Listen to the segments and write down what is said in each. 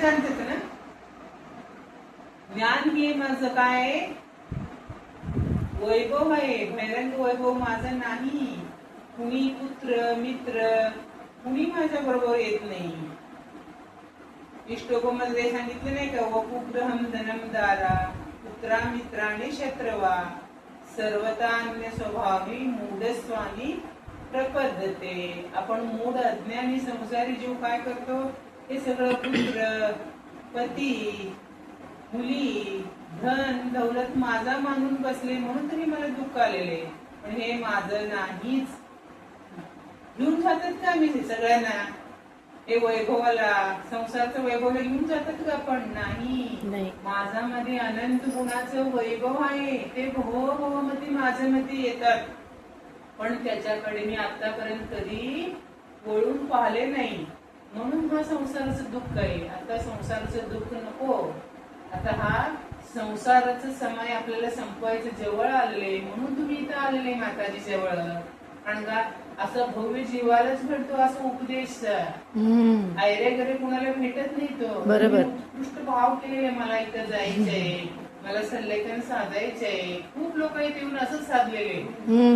जाणतात ना. ज्ञान हे माझं काय वैभव आहे, बहिरंग वैभव माझं नाही. कुणी पुत्र मित्र कुणी माझ्या बरोबर येत नाही. इष्टोपमध्ये सांगितलं नाही का, वपुग्रहम धनम दारा पुत्रा मित्राने शत्रवा सर्वता अन्य स्वभावी मूढस्वामी प्रपद्धते. आपण मूढ अज्ञानी संसारी जीव काय करतो, हे सगळं पुत्र पती मुली धन दौलत माझा मानून बसले म्हणून तरी मला दुःख आलेले. पण हे माझं नाहीच. घेऊन जातात का मी सगळ्यांना हे वैभवाला, संसारचं वैभव घेऊन जातात का? पण नाही. माझ्यामध्ये अनंत गुणाचं वैभव आहे. ते भवभवमध्ये माझ्यामध्ये येतात. पण त्याच्याकडे मी आतापर्यंत कधी वळून पाहिले नाही. म्हणून हा संसाराचं दुःख आहे. आता संसाराचं दुःख नको. आता हा संसाराचं समय आपल्याला संपवायचं जवळ आलेले, म्हणून तुम्ही इथं आलेले माताजी जवळ. कारण का असं भव्य जीवालाच भेटतो असं उपदेश. आयरे घरे कुणाला भेटत नाही तो. बरोबर. उत्कृष्ट भाव केलेले, मला इथं जायचंय, मला सल्लेखन साधायचंय. खूप लोक इथे येऊन असंच साधलेले.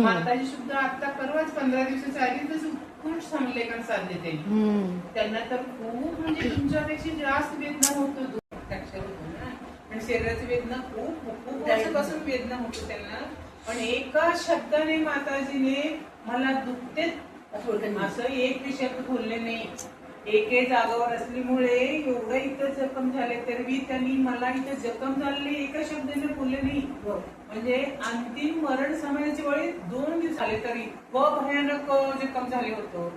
माताजी सुद्धा आता परवाच 15 दिवसाच्या आधीच उत्कृष्ट सल्लेखन साधले ते. त्यांना तर खूप म्हणजे तुमच्यापेक्षा जास्त वेदना होतो. पण शरीराची वेदना खूप खूप वर्षापासून वेदना होतो त्यांना. पण एका शब्दाने माताजीने मला दुखतेच असं एक शब्द बोलले नाही. एके जागावर असल्यामुळे एवढं इथं जखम झाले तरी त्यांनी मला इथं जखम झालेली एका शब्दाने बोलले नाही. म्हणजे अंतिम मरण समयाच्या वेळी 2 दिवस झाले तरी भयानक जखम झाले होतो.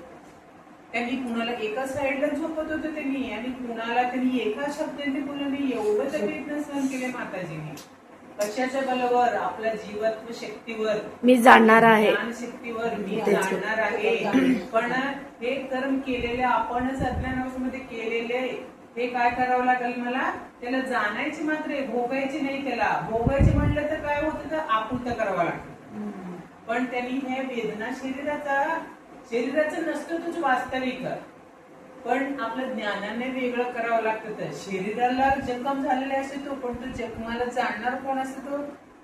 त्यांनी कुणाला एका साईडला झोपत होतं त्यांनी, आणि कुणाला त्यांनी एका शब्दाने बोललं नाही. एवढं तर वेदना सहन केले माताजीने. कशाच्या बलावर? आपल्या जीवत्व शक्तीवर मी जाणणार आहे, ज्ञान शक्तीवर मी जाणणार आहे. पण हे कर्म केलेले आपणच अज्ञानावस्थेमध्ये केलेले, हे काय करावं लागेल मला? त्याला जाणायची मात्र, भोगायची नाही. त्याला भोगायचे म्हणलं तर काय होतं, तर आपुलता करावं लागतं. पण त्यांनी हे वेदना शरीराचं नसतं, तुझं वास्तविक. पण आपलं ज्ञानाने वेगळं करावं लागतं. तर शरीराला जखम झालेला असतो तो, पण तो जखमाला जाणणार कोण असतो तो?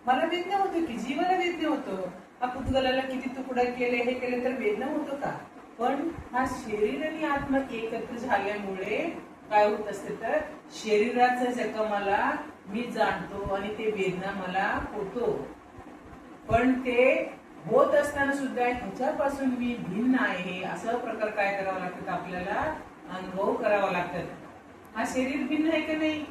मला वेदना होतो की जीवाला वेदना होतो. हा पुतगलाला किती तुकडा केले, हे केले तर वेदना होतो का? पण हा शरीर आणि आत्मा एकत्र झाल्यामुळे काय होत असते, तर शरीराचा जखमाला मी जाणतो आणि ते वेदना मला होतो. पण ते होत असताना सुद्धा ह्याच्यापासून मी भिन्न आहे असं प्रकार काय करावा लागतात, आपल्याला अनुभव करावा लागतात. हा शरीर भिन्न आहे का नाही?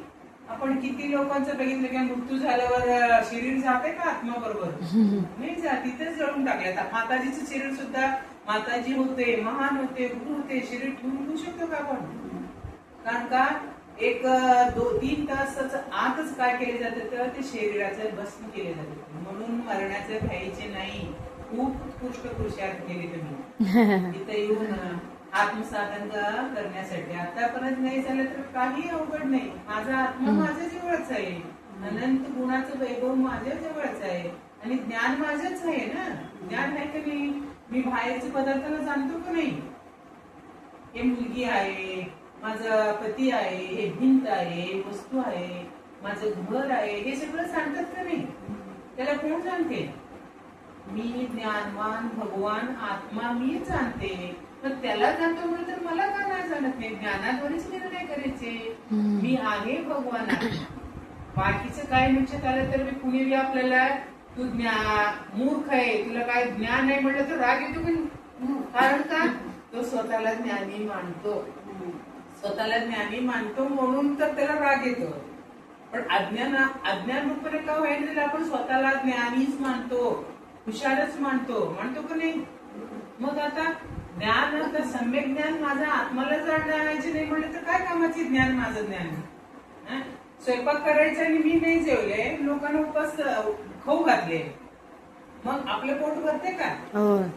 आपण किती लोकांचं बघितलं की मृत्यू झाल्यावर शरीर जाते का आत्मा बरोबर? नाही जात, तिथेच जळून टाकल्यात. माताजीचं शरीर सुद्धा, माताजी होते, महान होते, गुरु होते, शरीर ठेवू शकतो का आपण? कारण का 1-2-3 तासाचं आतच काय केले जातं, तर ते शरीराचं भस्म केले जाते. म्हणून मरण्याचं भ्यायचे नाही. खूप उत्कृष्ट पुरुषार्थ केले तुम्ही इथं येऊन आत्मसाधन करण्यासाठी. आतापर्यंत नाही झालं तर काही अवघड नाही. माझा आत्मा माझ्या जवळच आहे, अनंत गुणाचं वैभव माझ्या जवळच आहे, आणि ज्ञान माझंच आहे ना. ज्ञान आहे का नाही? मी बाहेरच्या पदार्थाला जाणतो का नाही? हे मुलगी आहे, माझा पती आहे, हे भिंत आहे, वस्तू आहे, माझं घर आहे, हे सगळं सांगतात का नाही? त्याला कोण जाणते? मी ज्ञानवान भगवान आत्मा मी जाणते. पण त्याला जाणतो म्हणून तर मला का नाही जाणत नाही? ज्ञानाद्वारेच निर्णय करायचे. मी आहे भगवानात. बाकीचं काय लक्षात आलं तर कुणी आपल्याला तू मूर्ख आहे, तुला काय ज्ञान नाही म्हटलं तर राग येतो की? कारण का तो स्वतःला ज्ञानी मानतो. स्वतःला ज्ञानी मानतो म्हणून तर त्याला राग येतो. पण अज्ञान रूपाने का व्हायला आपण स्वतःला ज्ञानीच मानतो, हुशारच मानतो का नाही? मग आता ज्ञान, आता सम्यक ज्ञान माझ्या आत्माला जाणायचे नाही म्हणलं तर काय कामाचे ज्ञान माझं ज्ञान? स्वयंपाक करायचा आणि मी नाही जेवले, लोकांना उपास खाऊ घातले, मग आपलं पोट भरते का?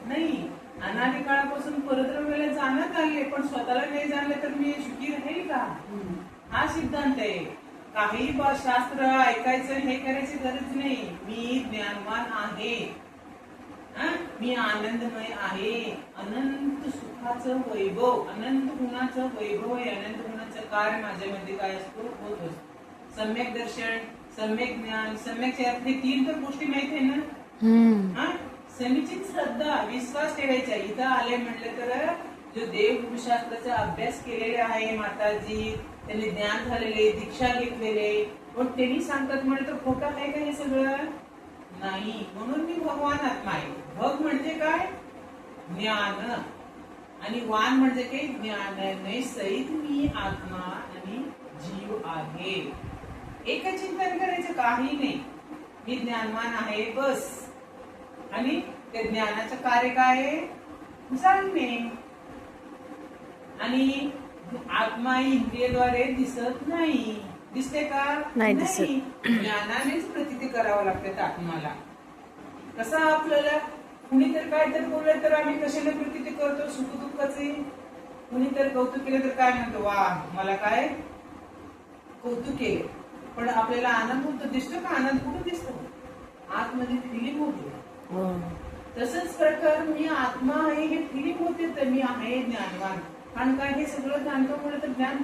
नाही. अनादी काळापासून परद्रव्याला जाणत आले, पण स्वतःला नाही जाणले तर मी सुखी राहील का? हा सिद्धांत आहे. काही शास्त्र ऐकायचं हे करायची गरज नाही. मी ज्ञानवान आहे, मी आनंदमय आहे, अनंत सुखाचं वैभव, अनंत गुणाचं वैभव आहे, अनंत गुणाचं ज्ञानाचा कार्य माझ्यामध्ये काय असतो होत असतो. सम्यक दर्शन, सम्यक ज्ञान, सम्यक हे 3 तर गोष्टी माहिती आहे ना. हा, समीचित श्रद्धा, विश्वास ठेवायचा. इथं आले म्हटलं तर जो देवशास्त्राचा अभ्यास केलेले आहे माताजी, त्यांनी ज्ञान झालेले, दीक्षा घेतलेले, पण त्यांनी सांगतात म्हटलं तर खोटं आहे का हे सगळं? नाही. म्हणून मी भगवान आत्मा आहे. भग म्हणजे काय? ज्ञान. आणि वान म्हणजे काय? ज्ञानाने सहित मी आत्मा आणि जीव आहे. एक चिंतन करायचं, काही नाही. मी ज्ञानवान आहे बस. आणि त्या ज्ञानाचं कार्य काय आहे? जाणणे. आणि आत्मा इंद्रियद्वारे दिसत नाही. दिसते का? नाही दिसत. ज्ञानानेच प्रतीती करावं लागते आत्माला. कसं आपल्याला कुणीतरी काय तर बोललं तर आम्ही कशाला प्रतीती करतो? सुखदुःखाचे. कुणीतरी कौतुक केलं तर काय म्हणतो? वा, मला काय कौतुक केले. पण आपल्याला आनंद होतो. दिसतो का? आनंद कुठे दिसतो? आतमध्ये फिलिंग होते. तसंच प्रकार मी आत्मा आहे हे फिलिंग होते, तर मी आहे ज्ञानवान. कारण काय हे सगळं जाणतो म्हणलं तर ज्ञान